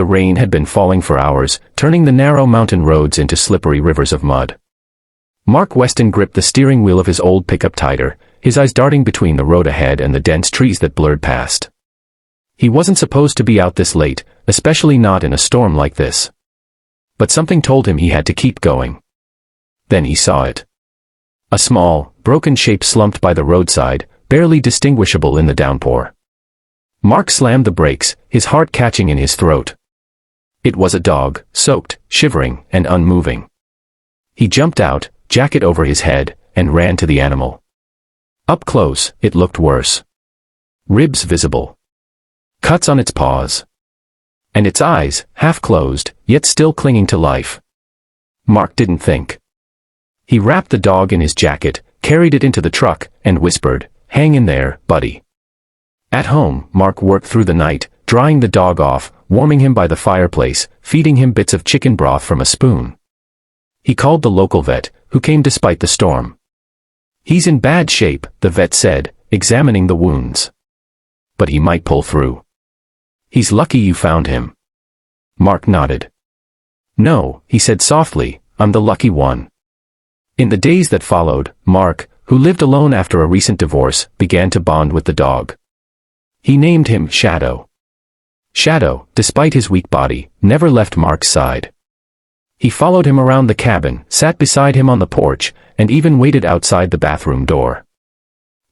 The rain had been falling for hours, turning the narrow mountain roads into slippery rivers of mud. Mark Weston gripped the steering wheel of his old pickup tighter, his eyes darting between the road ahead and the dense trees that blurred past. He wasn't supposed to be out this late, especially not in a storm like this. But something told him he had to keep going. Then he saw it. A small, broken shape slumped by the roadside, barely distinguishable in the downpour. Mark slammed the brakes, his heart catching in his throat. It was a dog, soaked, shivering, and unmoving. He jumped out, jacket over his head, and ran to the animal. Up close, it looked worse. Ribs visible. Cuts on its paws. And its eyes, half closed, yet still clinging to life. Mark didn't think. He wrapped the dog in his jacket, carried it into the truck, and whispered, "Hang in there, buddy." At home, Mark worked through the night, drying the dog off, warming him by the fireplace, feeding him bits of chicken broth from a spoon. He called the local vet, who came despite the storm. "He's in bad shape," the vet said, examining the wounds. "But he might pull through." "He's lucky you found him." Mark nodded. "No," he said softly, "I'm the lucky one." In the days that followed, Mark, who lived alone after a recent divorce, began to bond with the dog. He named him Shadow. Shadow, despite his weak body, never left Mark's side. He followed him around the cabin, sat beside him on the porch, and even waited outside the bathroom door.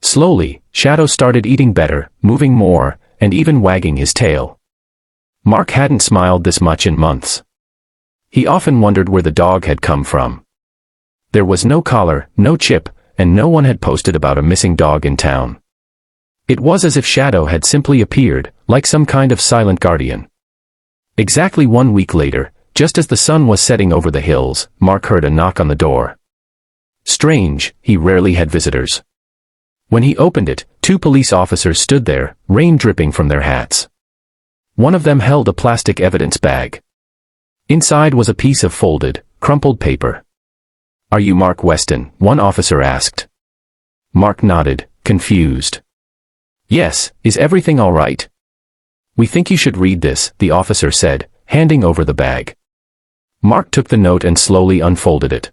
Slowly, Shadow started eating better, moving more, and even wagging his tail. Mark hadn't smiled this much in months. He often wondered where the dog had come from. There was no collar, no chip, and no one had posted about a missing dog in town. It was as if Shadow had simply appeared, like some kind of silent guardian. Exactly 1 week later, just as the sun was setting over the hills, Mark heard a knock on the door. Strange, he rarely had visitors. When he opened it, 2 police officers stood there, rain dripping from their hats. One of them held a plastic evidence bag. Inside was a piece of folded, crumpled paper. "Are you Mark Weston?" one officer asked. Mark nodded, confused. "Yes, is everything all right?" "We think you should read this," the officer said, handing over the bag. Mark took the note and slowly unfolded it.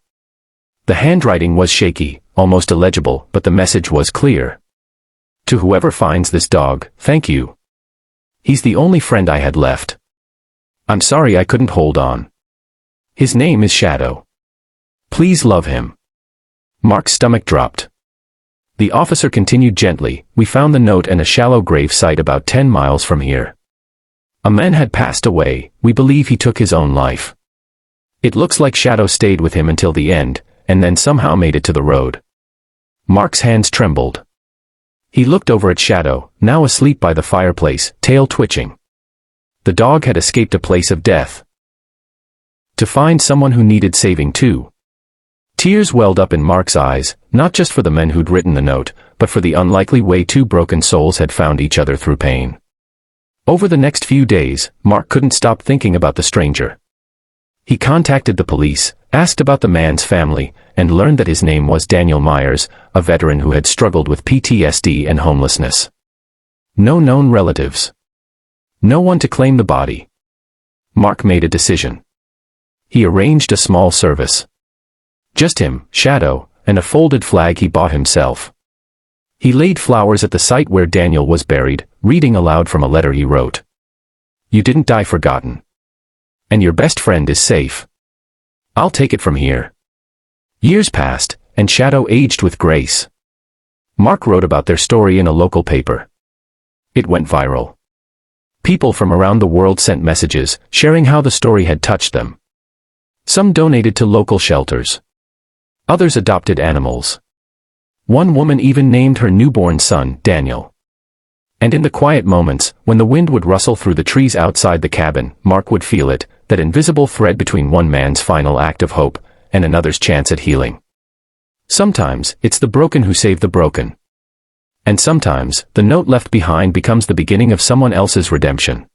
The handwriting was shaky, almost illegible, but the message was clear. "To whoever finds this dog, thank you. He's the only friend I had left. I'm sorry I couldn't hold on. His name is Shadow. Please love him." Mark's stomach dropped. The officer continued gently, "We found the note in a shallow grave site about 10 miles from here. A man had passed away, we believe he took his own life. It looks like Shadow stayed with him until the end, and then somehow made it to the road." Mark's hands trembled. He looked over at Shadow, now asleep by the fireplace, tail twitching. The dog had escaped a place of death. To find someone who needed saving too. Tears welled up in Mark's eyes, not just for the men who'd written the note, but for the unlikely way 2 broken souls had found each other through pain. Over the next few days, Mark couldn't stop thinking about the stranger. He contacted the police, asked about the man's family, and learned that his name was Daniel Myers, a veteran who had struggled with PTSD and homelessness. No known relatives. No one to claim the body. Mark made a decision. He arranged a small service. Just him, Shadow, and a folded flag he bought himself. He laid flowers at the site where Daniel was buried, reading aloud from a letter he wrote. "You didn't die forgotten. And your best friend is safe. I'll take it from here." Years passed, and Shadow aged with grace. Mark wrote about their story in a local paper. It went viral. People from around the world sent messages, sharing how the story had touched them. Some donated to local shelters. Others adopted animals. One woman even named her newborn son, Daniel. And in the quiet moments, when the wind would rustle through the trees outside the cabin, Mark would feel it, that invisible thread between one man's final act of hope, and another's chance at healing. Sometimes, it's the broken who save the broken. And sometimes, the note left behind becomes the beginning of someone else's redemption.